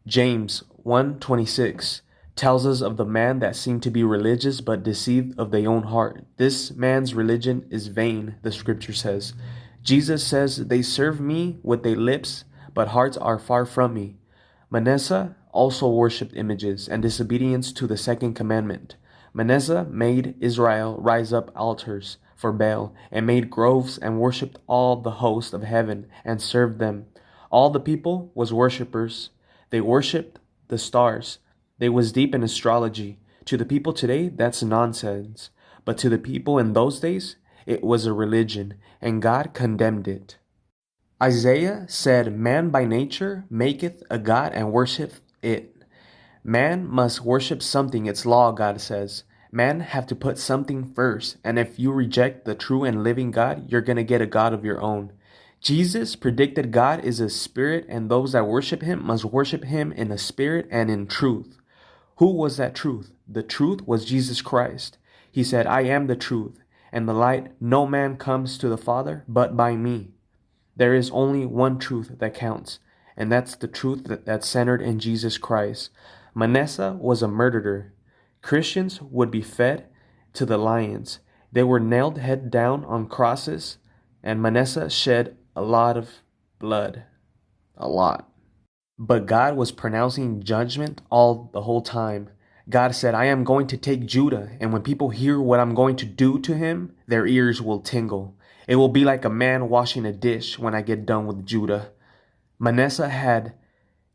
James 1:26 tells us of the man that seemed to be religious but deceived of their own heart. This man's religion is vain, the scripture says. Jesus says, they serve me with their lips, but hearts are far from me. Manasseh also worshipped images and disobedience to the second commandment. Manasseh made Israel rise up altars for Baal and made groves and worshipped all the host of heaven and served them. All the people was worshippers. They worshipped the stars. They was deep in astrology. To the people today, that's nonsense. But to the people in those days, it was a religion, and God condemned it. Isaiah said, man by nature maketh a god and worshipeth it. Man must worship something, it's law, God says. Man have to put something first, and if you reject the true and living God, you're going to get a God of your own. Jesus predicted God is a spirit, and those that worship him must worship him in a spirit and in truth. Who was that truth? The truth was Jesus Christ. He said, I am the truth and the light. No man comes to the Father but by me. There is only one truth that counts, and that's the truth that's centered in Jesus Christ. Manasseh was a murderer. Christians would be fed to the lions. They were nailed head down on crosses, and Manasseh shed a lot of blood. A lot. But God was pronouncing judgment all the whole time. God said, I am going to take Judah, and when people hear what I'm going to do to him, their ears will tingle. It will be like a man washing a dish when I get done with Judah. Manasseh had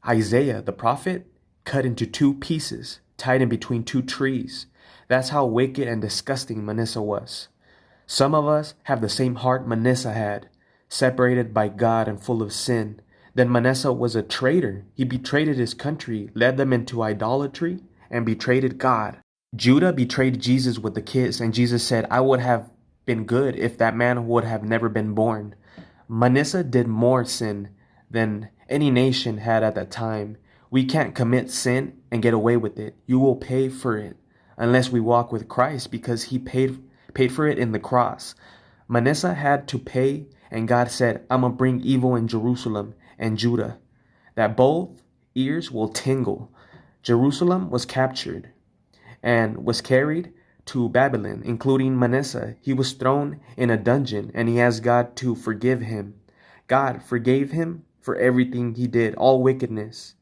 Isaiah, the prophet, cut into two pieces, tied in between two trees. That's how wicked and disgusting Manasseh was. Some of us have the same heart Manasseh had, separated by God and full of sin. Then Manasseh was a traitor. He betrayed his country, led them into idolatry, and betrayed God. Judah betrayed Jesus with the kiss, and Jesus said, I would have been good if that man would have never been born. Manasseh did more sin than any nation had at that time. We can't commit sin and get away with it. You will pay for it unless we walk with Christ, because he paid for it in the cross. Manasseh had to pay, and God said, I'm going to bring evil in Jerusalem and Judah, that both ears will tingle. Jerusalem was captured and was carried to Babylon, including Manasseh. He was thrown in a dungeon, and he asked God to forgive him. God forgave him for everything he did, all wickedness.